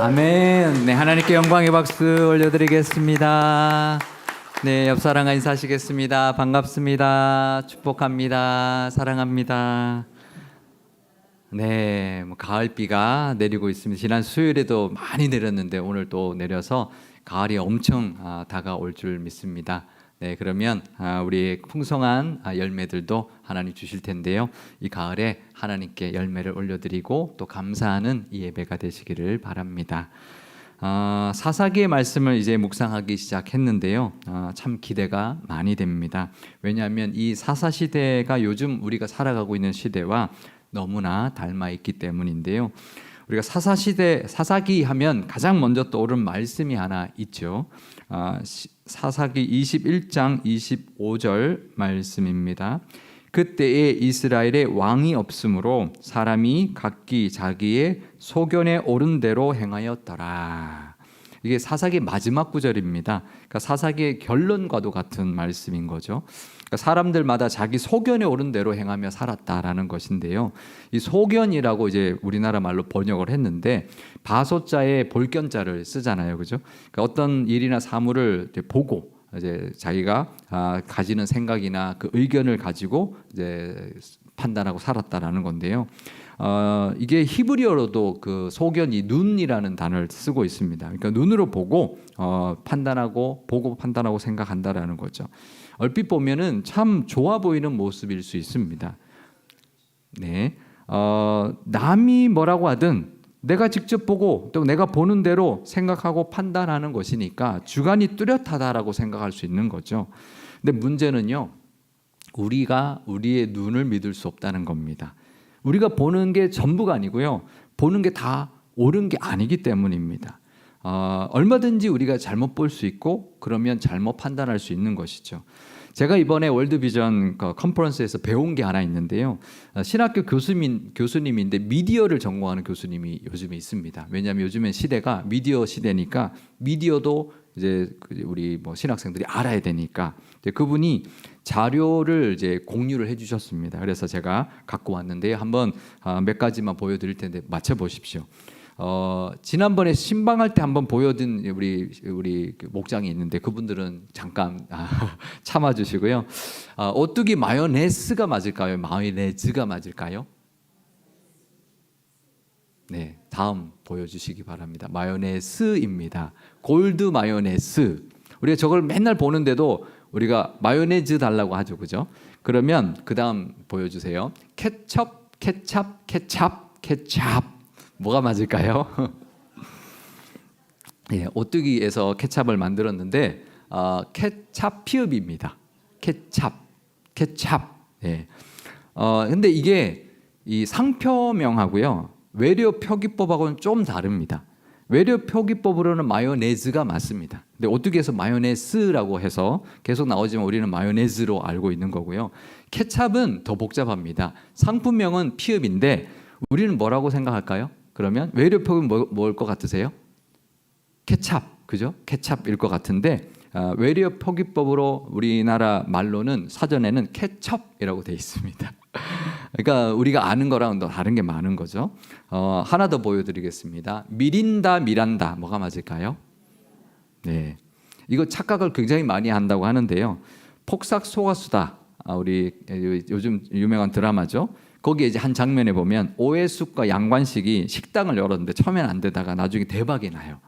아멘. 네, 하나님께 영광의 박수 올려드리겠습니다. 네, 옆 사람과 인사하시겠습니다. 반갑습니다. 축복합니다. 사랑합니다. 네, 가을비가 내리고 있습니다. 지난 수요일에도 많이 내렸는데 오늘 또 내려서 가을이 엄청 다가올 줄 믿습니다. 네, 그러면 우리 풍성한 열매들도 하나님 주실 텐데요. 이 가을에 하나님께 열매를 올려드리고 또 감사하는 이 예배가 되시기를 바랍니다. 사사기의 말씀을 이제 묵상하기 시작했는데요. 참 기대가 많이 됩니다. 왜냐하면 이 사사 시대가 요즘 우리가 살아가고 있는 시대와 너무나 닮아 있기 때문인데요. 우리가 사사기 하면 가장 먼저 떠오른 말씀이 하나 있죠. 사사기 21장 25절 말씀입니다. 그때에 이스라엘에 왕이 없으므로 사람이 각기 자기의 소견에 오른 대로 행하였더라. 이게 사사기 마지막 구절입니다. 그러니까 사사기의 결론과도 같은 말씀인 거죠. 그러니까 사람들마다 자기 소견에 오른 대로 행하며 살았다라는 것인데요. 이 소견이라고 이제 우리나라 말로 번역을 했는데 바소자에 볼견자를 쓰잖아요, 그죠? 그러니까 어떤 일이나 사물을 이제 보고 이제 자기가 가지는 생각이나 그 의견을 가지고 이제 판단하고 살았다라는 건데요. 이게 히브리어로도 그 소견이 눈이라는 단어를 쓰고 있습니다. 그러니까 눈으로 보고 판단하고 보고 판단하고 생각한다라는 거죠. 얼핏 보면은 참 좋아 보이는 모습일 수 있습니다. 네, 남이 뭐라고 하든 내가 직접 보고 또 내가 보는 대로 생각하고 판단하는 것이니까 주관이 뚜렷하다라고 생각할 수 있는 거죠. 근데 문제는요, 우리가 우리의 눈을 믿을 수 없다는 겁니다. 우리가 보는 게 전부가 아니고요, 보는 게 다 옳은 게 아니기 때문입니다. 얼마든지 우리가 잘못 볼 수 있고 그러면 잘못 판단할 수 있는 것이죠. 제가 이번에 월드비전 컨퍼런스에서 배운 게 하나 있는데요. 신학교 교수님인데 미디어를 전공하는 교수님이 요즘에 있습니다. 왜냐하면 요즘엔 시대가 미디어 시대니까 미디어도 이제 우리 신학생들이 알아야 되니까 그분이 자료를 이제 공유를 해주셨습니다. 그래서 제가 갖고 왔는데요. 한번 몇 가지만 보여드릴 텐데 맞춰 보십시오. 지난번에 신방할 때 한번 보여준 우리 목장이 있는데 그분들은 잠깐 참아주시고요. 오뚜기 마요네즈가 맞을까요? 마요네즈가 맞을까요? 네, 다음 보여주시기 바랍니다. 마요네즈입니다. 골드 마요네즈. 우리가 저걸 맨날 보는데도 우리가 마요네즈 달라고 하죠, 그죠? 그러면 그 다음 보여주세요. 케첩. 뭐가 맞을까요? 예, 오뚜기에서 케찹을 만들었는데 케찹 피읍입니다. 케찹. 예. 근데 이게 이 상표명하고요 외려 표기법하고는 좀 다릅니다. 외려 표기법으로는 마요네즈가 맞습니다. 근데 오뚜기에서 마요네즈라고 해서 계속 나오지만 우리는 마요네즈로 알고 있는 거고요. 케찹은 더 복잡합니다. 상품명은 피읍인데 우리는 뭐라고 생각할까요? 그러면 외려 표기는 뭐일 것 같으세요? 케찹, 그죠? 케찹일 것 같은데 외려 표기법으로 우리나라 말로는 사전에는 케첩이라고 되어 있습니다. 그러니까 우리가 아는 거랑 또 다른 게 많은 거죠. 하나 더 보여드리겠습니다. 미란다 뭐가 맞을까요? 네, 이거 착각을 굉장히 많이 한다고 하는데요. 폭삭 속았수다, 우리 요즘 유명한 드라마죠. 거기에 이제 한 장면에 보면 오해숙과 양관식이 식당을 열었는데 처음엔 안 되다가 나중에 대박이 나요.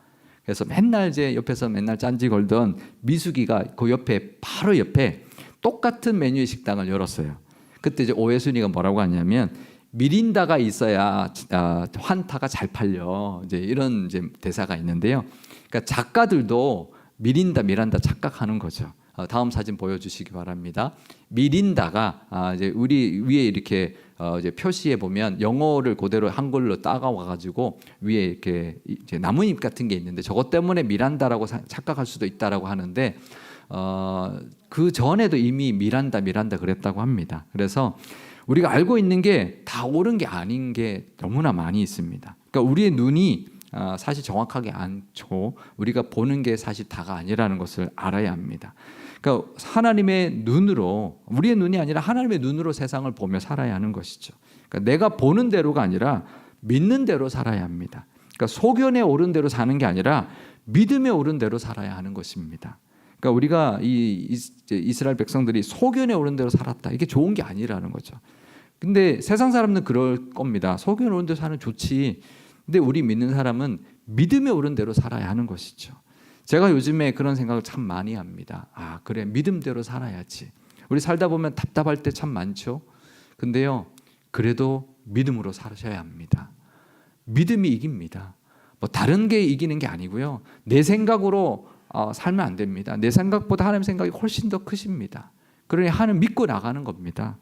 그래서 맨날 이제 옆에서 맨날 짠지 걸던 미숙이가 그 옆에 바로 옆에 똑같은 메뉴의 식당을 열었어요. 그때 이제 오해순이가 뭐라고 하냐면 미린다가 있어야 환타가 잘 팔려. 이제 이런 이제 대사가 있는데요. 그러니까 작가들도 미란다 착각하는 거죠. 다음 사진 보여주시기 바랍니다. 미린다가 이제 우리 위에 이렇게 이제 표시에 보면 영어를 그대로 한글로 따가와 가지고 위에 이렇게 이제 나뭇잎 같은 게 있는데 저것 때문에 미란다라고 착각할 수도 있다라고 하는데 그 전에도 이미 미란다 그랬다고 합니다. 그래서 우리가 알고 있는 게 다 옳은 게 아닌 게 너무나 많이 있습니다. 그러니까 우리의 눈이 사실 정확하게 않고 우리가 보는 게 사실 다가 아니라는 것을 알아야 합니다. 그러니까 하나님의 눈으로, 우리의 눈이 아니라 하나님의 눈으로 세상을 보며 살아야 하는 것이죠. 그러니까 내가 보는 대로가 아니라 믿는 대로 살아야 합니다. 그러니까 소견에 오른 대로 사는 게 아니라 믿음에 오른 대로 살아야 하는 것입니다. 그러니까 우리가 이스라엘 백성들이 소견에 오른 대로 살았다. 이게 좋은 게 아니라는 거죠. 근데 세상 사람들은 그럴 겁니다. 소견에 오른 대로 사는 좋지. 근데 우리 믿는 사람은 믿음에 오른 대로 살아야 하는 것이죠. 제가 요즘에 그런 생각을 참 많이 합니다. 아, 그래, 믿음대로 살아야지. 우리 살다 보면 답답할 때 참 많죠. 근데요, 그래도 믿음으로 사셔야 합니다. 믿음이 이깁니다. 뭐 다른 게 이기는 게 아니고요. 내 생각으로 살면 안 됩니다. 내 생각보다 하나님 생각이 훨씬 더 크십니다. 그러니 하나님 믿고 나가는 겁니다.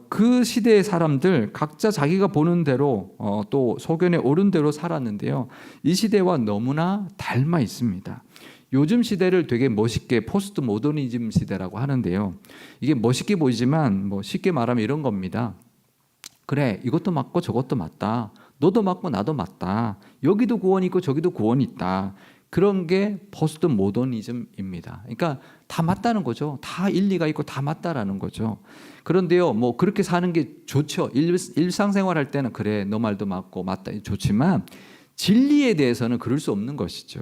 그 시대의 사람들 각자 자기가 보는 대로 또 소견에 오른 대로 살았는데요. 이 시대와 너무나 닮아 있습니다. 요즘 시대를 되게 멋있게 포스트 모더니즘 시대라고 하는데요. 이게 멋있게 보이지만 뭐 쉽게 말하면 이런 겁니다. 그래, 이것도 맞고 저것도 맞다. 너도 맞고 나도 맞다. 여기도 구원이 있고 저기도 구원이 있다. 그런 게 포스트 모더니즘입니다. 그러니까 다 맞다는 거죠. 다 일리가 있고 다 맞다라는 거죠. 그런데요, 뭐 그렇게 사는 게 좋죠. 일상생활할 때는 그래, 너 말도 맞고 맞다 좋지만 진리에 대해서는 그럴 수 없는 것이죠.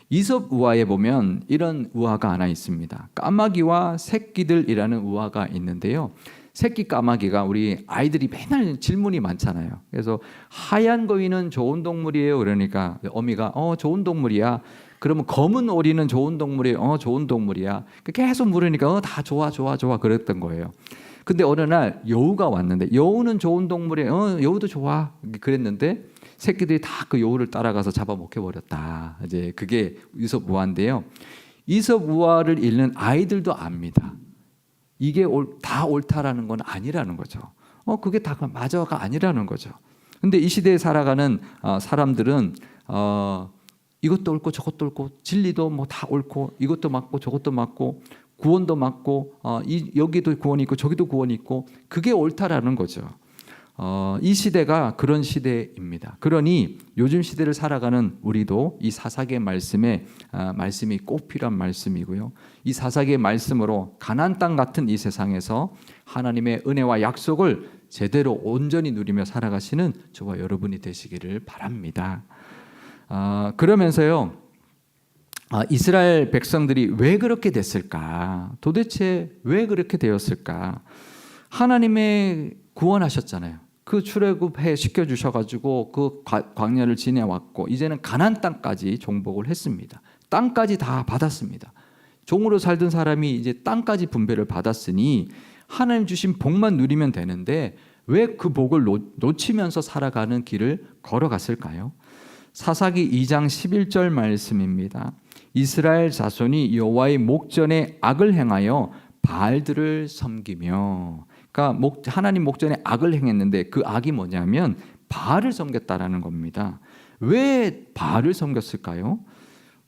이솝 우화에 보면 이런 우화가 하나 있습니다. 까마귀와 새끼들이라는 우화가 있는데요. 새끼 까마귀가 우리 아이들이 맨날 질문이 많잖아요. 그래서 하얀 거위는 좋은 동물이에요. 그러니까 어미가 좋은 동물이야. 그러면 검은 오리는 좋은 동물이에요. 좋은 동물이야. 계속 물으니까 다 좋아 그랬던 거예요. 근데 어느 날 여우가 왔는데 여우는 좋은 동물이에요. 여우도 좋아. 그랬는데 새끼들이 다 그 여우를 따라가서 잡아먹혀 버렸다. 이제 그게 이솝 우화인데요. 이솝 우화를 읽는 아이들도 압니다. 이게 다 옳다라는 건 아니라는 거죠. 그게 다 맞아가 아니라는 거죠. 근데 이 시대에 살아가는 사람들은 이것도 옳고 저것도 옳고 진리도 뭐 다 옳고 이것도 맞고 저것도 맞고 구원도 맞고 여기도 구원이 있고 저기도 구원이 있고 그게 옳다라는 거죠. 이 시대가 그런 시대입니다. 그러니 요즘 시대를 살아가는 우리도 이 사사기의 말씀이 꼭 필요한 말씀이고요. 이 사사기의 말씀으로 가나안 땅 같은 이 세상에서 하나님의 은혜와 약속을 제대로 온전히 누리며 살아가시는 저와 여러분이 되시기를 바랍니다. 그러면서요, 이스라엘 백성들이 왜 그렇게 됐을까? 도대체 왜 그렇게 되었을까? 하나님의 구원하셨잖아요. 그 출애굽해 시켜주셔가지고 그 광야를 지내왔고 이제는 가나안 땅까지 정복을 했습니다. 땅까지 다 받았습니다. 종으로 살던 사람이 이제 땅까지 분배를 받았으니 하나님 주신 복만 누리면 되는데 왜 그 복을 놓치면서 살아가는 길을 걸어갔을까요? 사사기 2장 11절 말씀입니다. 이스라엘 자손이 여호와의 목전에 악을 행하여 바알들을 섬기며, 그러니까 하나님 목전에 악을 행했는데 그 악이 뭐냐면 바알을 섬겼다라는 겁니다. 왜 바알을 섬겼을까요?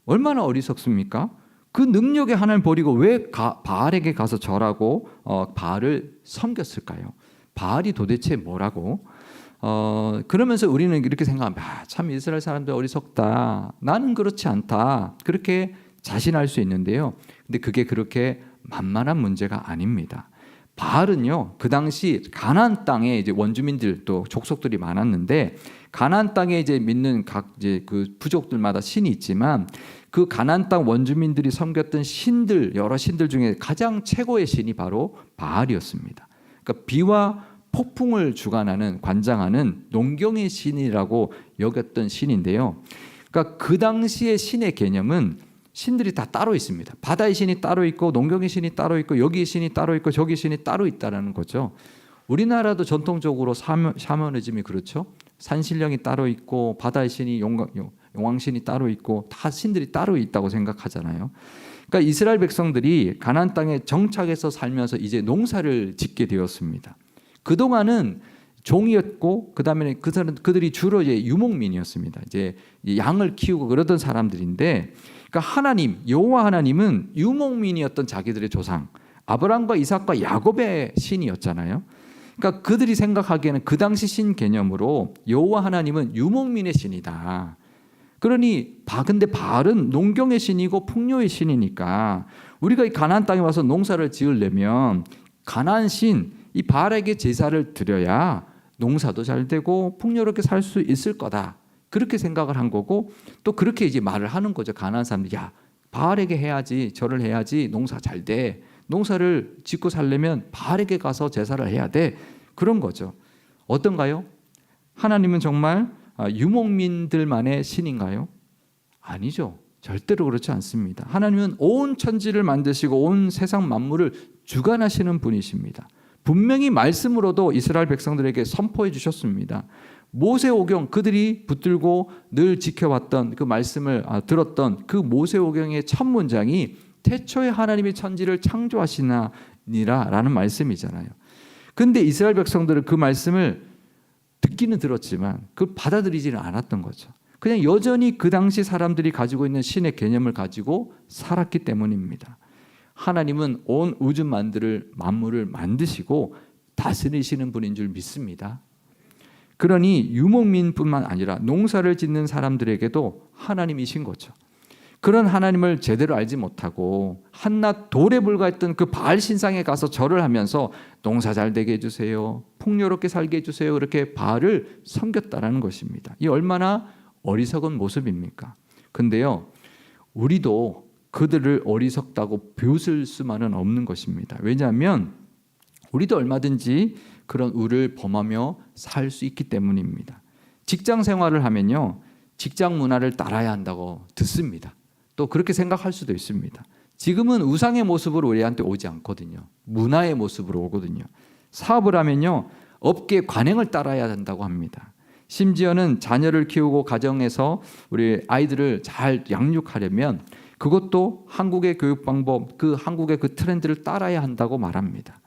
얼마나 어리석습니까? 그 능력의 하나님을 버리고 왜 바알에게 가서 절하고 바알을 섬겼을까요? 바알이 도대체 뭐라고? 그러면서 우리는 이렇게 생각합니다. 참 이스라엘 사람들 어리석다. 나는 그렇지 않다. 그렇게 자신할 수 있는데요. 근데 그게 그렇게 만만한 문제가 아닙니다. 바알은요, 그 당시 가나안 땅에 이제 원주민들 또 족속들이 많았는데 가나안 땅에 이제 믿는 각 이제 그 부족들마다 신이 있지만 그 가나안 땅 원주민들이 섬겼던 신들, 여러 신들 중에 가장 최고의 신이 바로 바알이었습니다. 그러니까 비와 폭풍을 주관하는 관장하는 농경의 신이라고 여겼던 신인데요. 그러니까 그 당시의 신의 개념은 신들이 다 따로 있습니다. 바다의 신이 따로 있고 농경의 신이 따로 있고 여기 신이 따로 있고 저기 신이 따로 있다라는 거죠. 우리나라도 전통적으로 샤머니즘이 그렇죠. 산신령이 따로 있고 바다의 신이 용왕신이 따로 있고 다 신들이 따로 있다고 생각하잖아요. 그러니까 이스라엘 백성들이 가나안 땅에 정착해서 살면서 이제 농사를 짓게 되었습니다. 그동안은 종이었고 그다음에 그들이 주로 이제 유목민이었습니다. 이제 양을 키우고 그러던 사람들인데, 그러니까 여호와 하나님은 유목민이었던 자기들의 조상 아브라함과 이삭과 야곱의 신이었잖아요. 그러니까 그들이 생각하기에는 그 당시 신 개념으로 여호와 하나님은 유목민의 신이다. 그러니 근데 바알은 농경의 신이고 풍요의 신이니까 우리가 이 가나안 땅에 와서 농사를 지으려면 가나안 신 이 바알에게 제사를 드려야 농사도 잘 되고 풍요롭게 살 수 있을 거다. 그렇게 생각을 한 거고 또 그렇게 이제 말을 하는 거죠. 가난한 사람들, 야 바알에게 해야지, 절을 해야지 농사 잘 돼. 농사를 짓고 살려면 바알에게 가서 제사를 해야 돼. 그런 거죠. 어떤가요? 하나님은 정말 유목민들만의 신인가요? 아니죠. 절대로 그렇지 않습니다. 하나님은 온 천지를 만드시고 온 세상 만물을 주관하시는 분이십니다. 분명히 말씀으로도 이스라엘 백성들에게 선포해 주셨습니다. 모세오경, 그들이 붙들고 늘 지켜왔던 그 말씀을 들었던 그 모세오경의 첫 문장이 태초에 하나님이 천지를 창조하시나니라 라는 말씀이잖아요. 근데 이스라엘 백성들은 그 말씀을 듣기는 들었지만 그 받아들이지는 않았던 거죠. 그냥 여전히 그 당시 사람들이 가지고 있는 신의 개념을 가지고 살았기 때문입니다. 하나님은 온 우주 만물을 만드시고 다스리시는 분인 줄 믿습니다. 그러니 유목민뿐만 아니라 농사를 짓는 사람들에게도 하나님이신 거죠. 그런 하나님을 제대로 알지 못하고 한낱 돌에 불과했던 그 바알 신상에 가서 절을 하면서 농사 잘 되게 해주세요, 풍요롭게 살게 해주세요, 이렇게 바알을 섬겼다라는 것입니다. 이 얼마나 어리석은 모습입니까? 근데요, 우리도 그들을 어리석다고 비웃을 수만은 없는 것입니다. 왜냐하면 우리도 얼마든지 그런 우를 범하며 살 수 있기 때문입니다. 직장 생활을 하면요, 직장 문화를 따라야 한다고 듣습니다. 또 그렇게 생각할 수도 있습니다. 지금은 우상의 모습으로 우리한테 오지 않거든요. 문화의 모습으로 오거든요. 사업을 하면요, 업계 관행을 따라야 한다고 합니다. 심지어는 자녀를 키우고 가정에서 우리 아이들을 잘 양육하려면 그것도 한국의 교육 방법, 그 한국의 그 트렌드를 따라야 한다고 말합니다.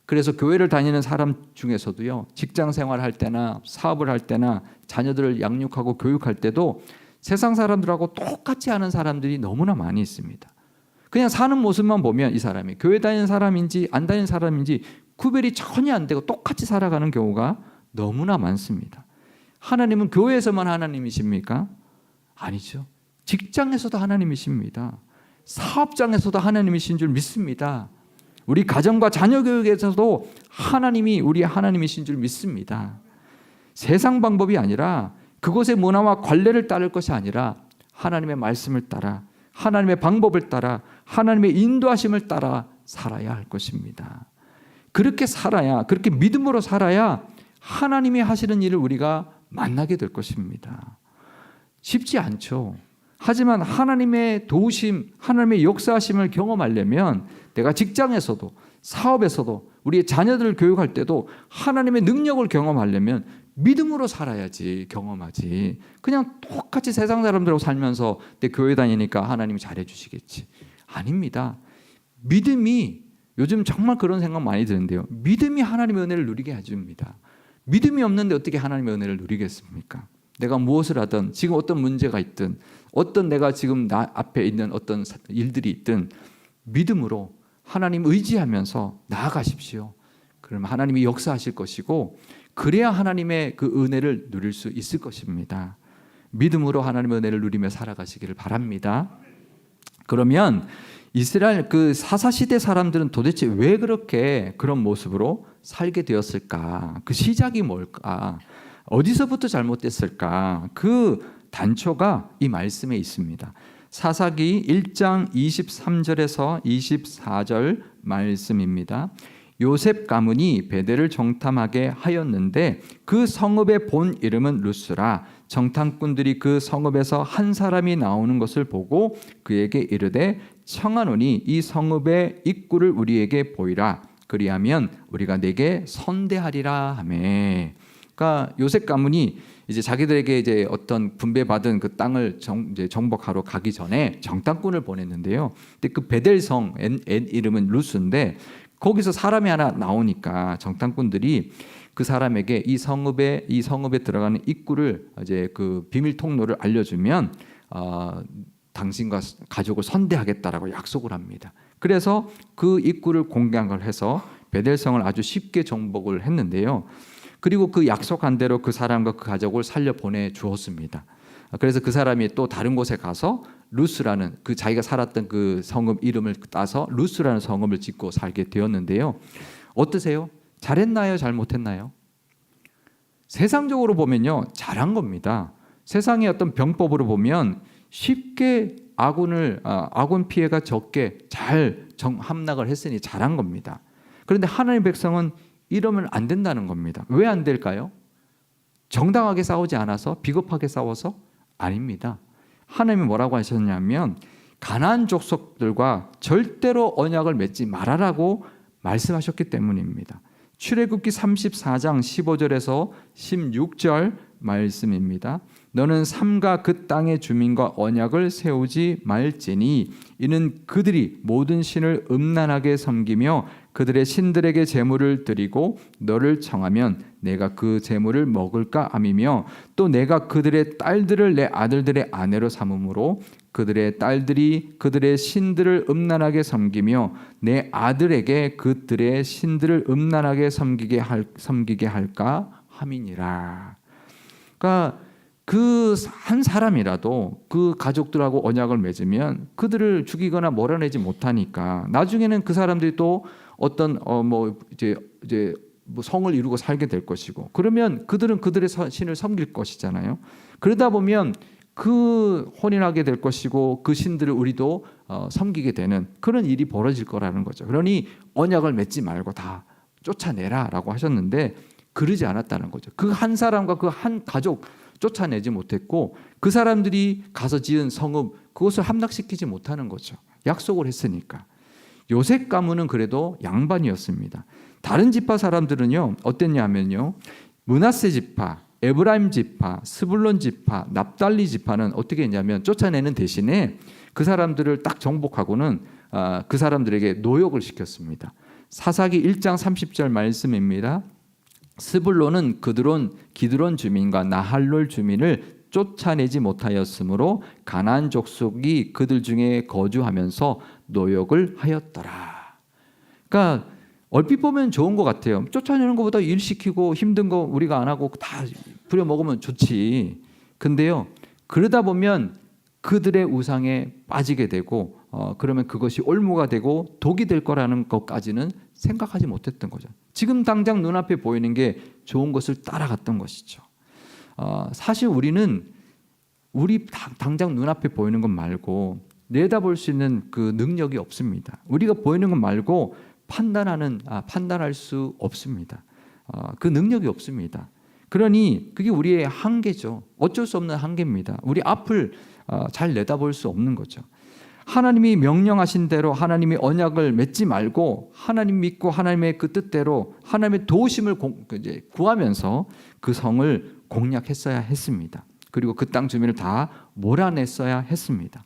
그래서 교회를 다니는 사람 중에서도요, 직장 생활할 때나 사업을 할 때나 자녀들을 양육하고 교육할 때도 세상 사람들하고 똑같이 하는 사람들이 너무나 많이 있습니다. 그냥 사는 모습만 보면 이 사람이 교회 다니는 사람인지 안 다니는 사람인지 구별이 전혀 안 되고 똑같이 살아가는 경우가 너무나 많습니다. 하나님은 교회에서만 하나님이십니까? 아니죠. 직장에서도 하나님이십니다. 사업장에서도 하나님이신 줄 믿습니다. 우리 가정과 자녀 교육에서도 하나님이 우리 하나님이신 줄 믿습니다. 세상 방법이 아니라 그것의 문화와 관례를 따를 것이 아니라 하나님의 말씀을 따라, 하나님의 방법을 따라, 하나님의 인도하심을 따라 살아야 할 것입니다. 그렇게 살아야, 그렇게 믿음으로 살아야 하나님이 하시는 일을 우리가 만나게 될 것입니다. 쉽지 않죠. 하지만 하나님의 도우심, 하나님의 역사하심을 경험하려면 내가 직장에서도 사업에서도 우리의 자녀들을 교육할 때도 하나님의 능력을 경험하려면 믿음으로 살아야지, 경험하지. 그냥 똑같이 세상 사람들하고 살면서 내 교회 다니니까 하나님이 잘해 주시겠지. 아닙니다. 믿음이, 요즘 정말 그런 생각 많이 드는데요, 믿음이 하나님의 은혜를 누리게 해줍니다. 믿음이 없는데 어떻게 하나님의 은혜를 누리겠습니까? 내가 무엇을 하든, 지금 어떤 문제가 있든, 어떤 내가 지금 나 앞에 있는 어떤 일들이 있든 믿음으로 하나님 의지하면서 나아가십시오. 그러면 하나님이 역사하실 것이고, 그래야 하나님의 그 은혜를 누릴 수 있을 것입니다. 믿음으로 하나님의 은혜를 누리며 살아가시기를 바랍니다. 그러면 이스라엘 그 사사시대 사람들은 도대체 왜 그렇게 그런 모습으로 살게 되었을까? 그 시작이 뭘까? 어디서부터 잘못됐을까? 그 단초가 이 말씀에 있습니다. 사사기 1장 23절에서 24절 말씀입니다. 요셉 가문이 베델을 정탐하게 하였는데 그 성읍의 본 이름은 루스라. 정탐꾼들이 그 성읍에서 한 사람이 나오는 것을 보고 그에게 이르되 청하노니 이 성읍의 입구를 우리에게 보이라. 그리하면 우리가 내게 선대하리라 하매. 그러니까 요셉 가문이 이제 자기들에게 이제 어떤 분배받은 그 땅을 이제 정복하러 가기 전에 정탐꾼을 보냈는데요. 근데 그 베델성 이름은 루스인데 거기서 사람이 하나 나오니까 정탐꾼들이 그 사람에게 이 성읍에 들어가는 입구를 이제 그 비밀 통로를 알려주면 당신과 가족을 선대하겠다라고 약속을 합니다. 그래서 그 입구를 공격을 해서 베델성을 아주 쉽게 정복을 했는데요. 그리고 그 약속한 대로 그 사람과 그 가족을 살려 보내 주었습니다. 그래서 그 사람이 또 다른 곳에 가서 루스라는 그 자기가 살았던 그 성읍 이름을 따서 루스라는 성읍을 짓고 살게 되었는데요. 어떠세요? 잘했나요? 잘못했나요? 세상적으로 보면요, 잘한 겁니다. 세상의 어떤 병법으로 보면 쉽게 아군 피해가 적게 잘 함락을 했으니 잘한 겁니다. 그런데 하나님의 백성은 이러면 안 된다는 겁니다. 왜 안 될까요? 정당하게 싸우지 않아서? 비겁하게 싸워서? 아닙니다. 하나님이 뭐라고 하셨냐면 가나안 족속들과 절대로 언약을 맺지 말아라고 말씀하셨기 때문입니다. 출애굽기 34장 15절에서 16절 말씀입니다. 너는 삼가 그 땅의 주민과 언약을 세우지 말지니 이는 그들이 모든 신을 음란하게 섬기며 그들의 신들에게 제물을 드리고 너를 청하면 내가 그 제물을 먹을까 함이며 또 내가 그들의 딸들을 내 아들들의 아내로 삼음으로 그들의 딸들이 그들의 신들을 음란하게 섬기며 내 아들에게 그들의 신들을 음란하게 섬기게 할까 함이니라. 그러니까 그 한 사람이라도 그 가족들하고 언약을 맺으면 그들을 죽이거나 몰아내지 못하니까 나중에는 그 사람들이 또 어떤 이제 성을 이루고 살게 될 것이고 그러면 그들은 그들의 신을 섬길 것이잖아요. 그러다 보면 그 혼인하게 될 것이고 그 신들을 우리도 섬기게 되는 그런 일이 벌어질 거라는 거죠. 그러니 언약을 맺지 말고 다 쫓아내라라고 하셨는데 그러지 않았다는 거죠. 그 한 사람과 그 한 가족 쫓아내지 못했고 그 사람들이 가서 지은 성읍 그것을 함락시키지 못하는 거죠. 약속을 했으니까. 요셉 가문은 그래도 양반이었습니다. 다른 지파 사람들은요 어땠냐면요 므낫세 지파, 에브라임 지파, 스불론 지파, 납달리 지파는 어떻게 했냐면 쫓아내는 대신에 그 사람들을 딱 정복하고는 그 사람들에게 노역을 시켰습니다. 사사기 1장 30절 말씀입니다. 스불론은 기드론 주민과 나할롤 주민을 쫓아내지 못하였으므로 가나안 족속이 그들 중에 거주하면서 노역을 하였더라. 그러니까 얼핏 보면 좋은 것 같아요. 쫓아내는 것보다 일 시키고 힘든 거 우리가 안 하고 다 부려먹으면 좋지. 근데요 그러다 보면 그들의 우상에 빠지게 되고 그러면 그것이 올무가 되고 독이 될 거라는 것까지는 생각하지 못했던 거죠. 지금 당장 눈앞에 보이는 게 좋은 것을 따라갔던 것이죠. 사실 우리는 우리 당장 눈앞에 보이는 것 말고 내다볼 수 있는 그 능력이 없습니다. 우리가 보이는 것 말고 판단할 수 없습니다. 그 능력이 없습니다. 그러니 그게 우리의 한계죠. 어쩔 수 없는 한계입니다. 우리 앞을 잘 내다볼 수 없는 거죠. 하나님이 명령하신 대로 하나님이 언약을 맺지 말고 하나님 믿고 하나님의 그 뜻대로 하나님의 도우심을 구하면서 그 성을 공략했어야 했습니다. 그리고 그 땅 주민을 다 몰아냈어야 했습니다.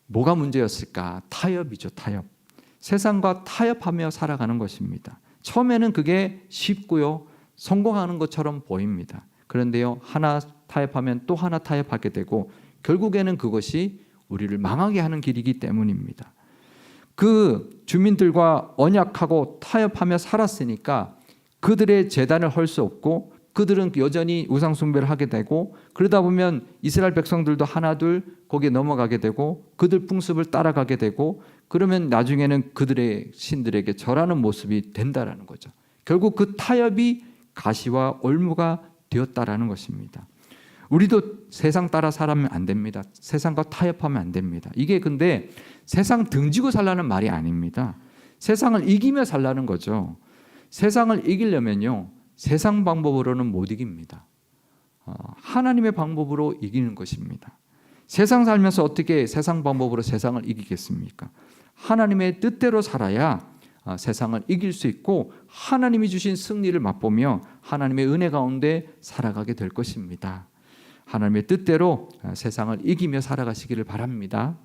뭐가 문제였을까? 타협이죠. 타협. 세상과 타협하며 살아가는 것입니다. 처음에는 그게 쉽고요. 성공하는 것처럼 보입니다. 그런데요. 하나 타협하면 또 하나 타협하게 되고 결국에는 그것이 우리를 망하게 하는 길이기 때문입니다. 그 주민들과 언약하고 타협하며 살았으니까 그들의 제단을 헐 수 없고 그들은 여전히 우상 숭배를 하게 되고 그러다 보면 이스라엘 백성들도 하나둘 거기에 넘어가게 되고 그들 풍습을 따라가게 되고 그러면 나중에는 그들의 신들에게 절하는 모습이 된다라는 거죠. 결국 그 타협이 가시와 올무가 되었다라는 것입니다. 우리도 세상 따라 살면 안 됩니다. 세상과 타협하면 안 됩니다. 이게 근데 세상 등지고 살라는 말이 아닙니다. 세상을 이기며 살라는 거죠. 세상을 이기려면요. 세상 방법으로는 못 이깁니다. 하나님의 방법으로 이기는 것입니다. 세상 살면서 어떻게 세상 방법으로 세상을 이기겠습니까? 하나님의 뜻대로 살아야 세상을 이길 수 있고 하나님이 주신 승리를 맛보며 하나님의 은혜 가운데 살아가게 될 것입니다. 하나님의 뜻대로 세상을 이기며 살아가시기를 바랍니다.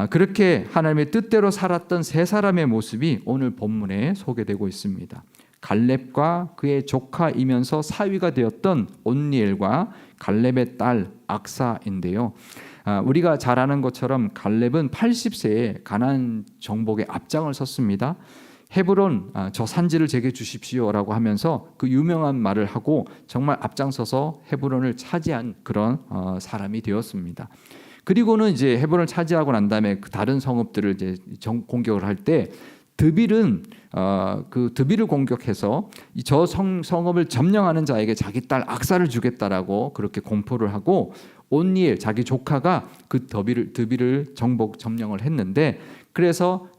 그렇게 하나님의 뜻대로 살았던 세 사람의 모습이 오늘 본문에 소개되고 있습니다. 갈렙과 그의 조카이면서 사위가 되었던 온니엘과 갈렙의 딸 악사인데요. 우리가 잘 아는 것처럼 갈렙은 80세에 가나안 정복의 앞장을 섰습니다. 헤브론 저 산지를 제게 주십시오라고 하면서 그 유명한 말을 하고 정말 앞장서서 헤브론을 차지한 그런 사람이 되었습니다. 그리고는 이제 헤브론을 차지하고 난 다음에 그 다른 성읍들을 이제 공격을 할 때 드빌은 그 드빌을 공격해서 저 성읍을 점령하는 자에게 자기 딸 악사를 주겠다라고 그렇게 공포를 하고 온니엘 자기 조카가 그 드빌을 점령을 했는데 그래서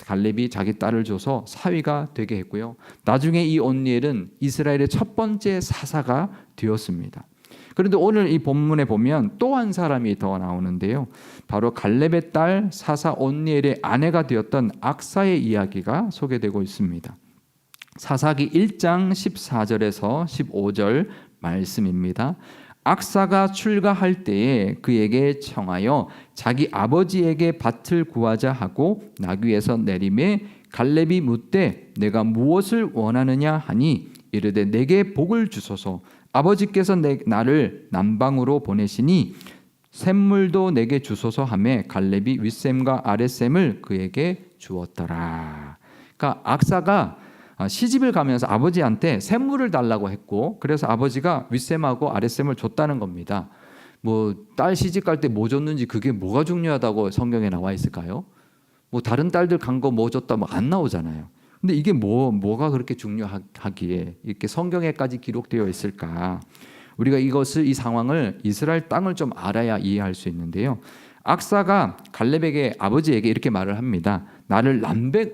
갈렙이 자기 딸을 줘서 사위가 되게 했고요. 나중에 이 온니엘은 이스라엘의 첫 번째 사사가 되었습니다. 그런데 오늘 이 본문에 보면 또 한 사람이 더 나오는데요. 바로 갈렙의 딸 사사 온니엘의 아내가 되었던 악사의 이야기가 소개되고 있습니다. 사사기 1장 14절에서 15절 말씀입니다. 악사가 출가할 때에 그에게 청하여 자기 아버지에게 밭을 구하자 하고 나귀에서 내림에 갈렙이 묻되 내가 무엇을 원하느냐 하니 이르되 내게 복을 주소서. 아버지께서 나를 남방으로 보내시니 샘물도 내게 주소서 하매 갈렙이 윗샘과 아랫샘을 그에게 주었더라. 그러니까 악사가 시집을 가면서 아버지한테 샘물을 달라고 했고 그래서 아버지가 윗샘하고 아랫샘을 줬다는 겁니다. 뭐 딸 시집 갈 때 뭐 줬는지 그게 뭐가 중요하다고 성경에 나와 있을까요? 뭐 다른 딸들 간 거 뭐 줬다 뭐 안 나오잖아요. 근데 이게 뭐가 그렇게 중요하기에 이렇게 성경에까지 기록되어 있을까? 우리가 이 상황을 이스라엘 땅을 좀 알아야 이해할 수 있는데요. 악사가 갈렙에게 아버지에게 이렇게 말을 합니다. 나를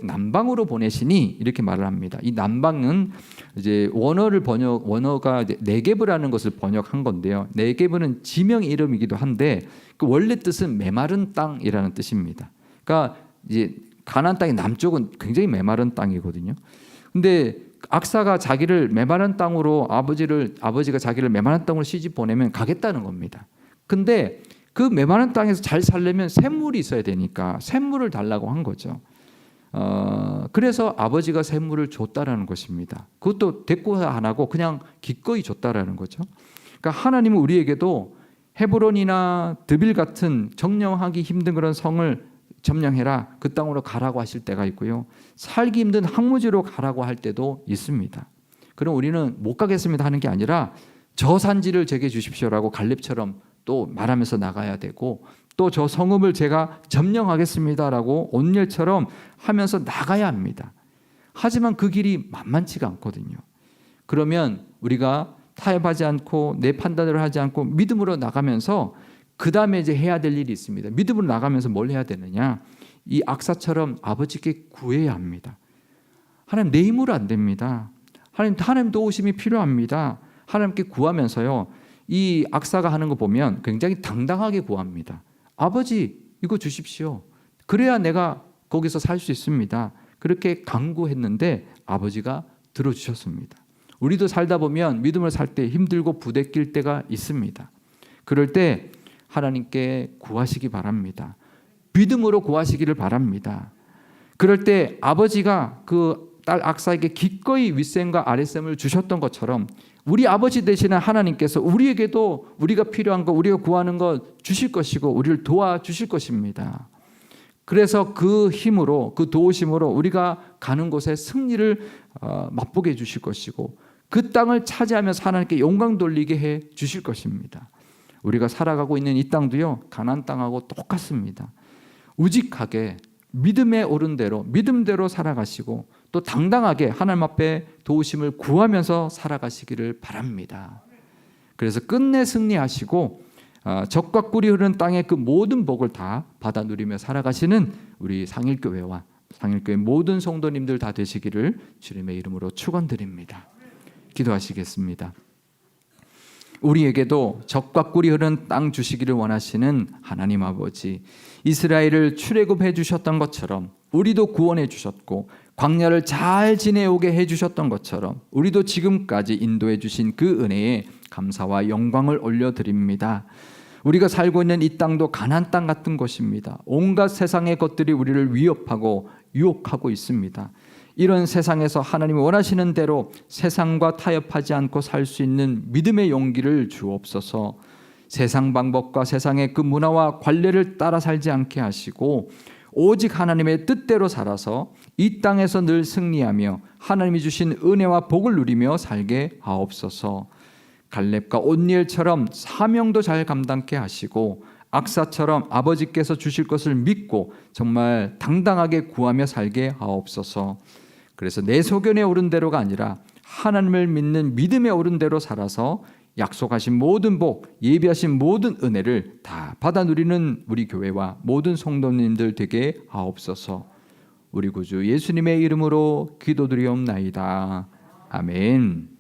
남방으로 보내시니 이렇게 말을 합니다. 이 남방은 이제 원어가 이제 네게브라는 것을 번역한 건데요. 네게브는 지명 이름이기도 한데 그 원래 뜻은 메마른 땅이라는 뜻입니다. 그러니까 이제 가나안 땅의 남쪽은 굉장히 메마른 땅이거든요. 근데 악사가 자기를 메마른 땅으로 아버지가 자기를 메마른 땅으로 시집 보내면 가겠다는 겁니다. 근데 그 메마른 땅에서 잘 살려면 샘물이 있어야 되니까 샘물을 달라고 한 거죠. 그래서 아버지가 샘물을 줬다라는 것입니다. 그것도 대꾸 안 하고 그냥 기꺼이 줬다라는 거죠. 그러니까 하나님은 우리에게도 헤브론이나 드빌 같은 점령하기 힘든 그런 성을 점령해라. 그 땅으로 가라고 하실 때가 있고요. 살기 힘든 항무지로 가라고 할 때도 있습니다. 그럼 우리는 못 가겠습니다 하는 게 아니라 저 산지를 제게 주십시오라고 갈렙처럼 또 말하면서 나가야 되고 또 저 성읍을 제가 점령하겠습니다라고 온니엘처럼 하면서 나가야 합니다. 하지만 그 길이 만만치가 않거든요. 그러면 우리가 타협하지 않고 내 판단으로 하지 않고 믿음으로 나가면서 그 다음에 이제 해야 될 일이 있습니다. 믿음으로 나가면서 뭘 해야 되느냐? 이 악사처럼 아버지께 구해야 합니다. 하나님 내 힘으로 안 됩니다. 하나님 도우심이 필요합니다. 하나님께 구하면서요. 이 악사가 하는 거 보면 굉장히 당당하게 구합니다. 아버지 이거 주십시오. 그래야 내가 거기서 살 수 있습니다. 그렇게 간구했는데 아버지가 들어주셨습니다. 우리도 살다 보면 믿음을 살 때 힘들고 부대낄 때가 있습니다. 그럴 때 하나님께 구하시기 바랍니다. 믿음으로 구하시기를 바랍니다. 그럴 때 아버지가 그 딸 악사에게 기꺼이 윗셈과 아랫셈을 주셨던 것처럼 우리 아버지 되시는 하나님께서 우리에게도 우리가 필요한 거 우리가 구하는 거 주실 것이고 우리를 도와주실 것입니다. 그래서 그 힘으로 그 도우심으로 우리가 가는 곳에 승리를 맛보게 해주실 것이고 그 땅을 차지하면서 하나님께 영광 돌리게 해 주실 것입니다. 우리가 살아가고 있는 이 땅도요 가나안 땅하고 똑같습니다. 우직하게 믿음에 오른 대로 믿음대로 살아가시고 또 당당하게 하나님 앞에 도우심을 구하면서 살아가시기를 바랍니다. 그래서 끝내 승리하시고 적과 꿀이 흐르는 땅의 그 모든 복을 다 받아 누리며 살아가시는 우리 상일교회와 상일교회 모든 성도님들 다 되시기를 주님의 이름으로 축원드립니다. 기도하시겠습니다. 우리에게도 적과 꿀이 흐르는 땅 주시기를 원하시는 하나님 아버지, 이스라엘을 출애굽해 주셨던 것처럼 우리도 구원해 주셨고 광야를 잘 지내오게 해 주셨던 것처럼 우리도 지금까지 인도해 주신 그 은혜에 감사와 영광을 올려드립니다. 우리가 살고 있는 이 땅도 가나안 땅 같은 것입니다. 온갖 세상의 것들이 우리를 위협하고 유혹하고 있습니다. 이런 세상에서 하나님이 원하시는 대로 세상과 타협하지 않고 살 수 있는 믿음의 용기를 주옵소서. 세상 방법과 세상의 그 문화와 관례를 따라 살지 않게 하시고 오직 하나님의 뜻대로 살아서 이 땅에서 늘 승리하며 하나님이 주신 은혜와 복을 누리며 살게 하옵소서. 갈렙과 온니엘처럼 사명도 잘 감당케 하시고 악사처럼 아버지께서 주실 것을 믿고 정말 당당하게 구하며 살게 하옵소서. 그래서 내 소견에 오른 대로가 아니라 하나님을 믿는 믿음에 오른 대로 살아서 약속하신 모든 복, 예비하신 모든 은혜를 다 받아 누리는 우리 교회와 모든 성도님들 되게 하옵소서. 우리 구주 예수님의 이름으로 기도드리옵나이다. 아멘.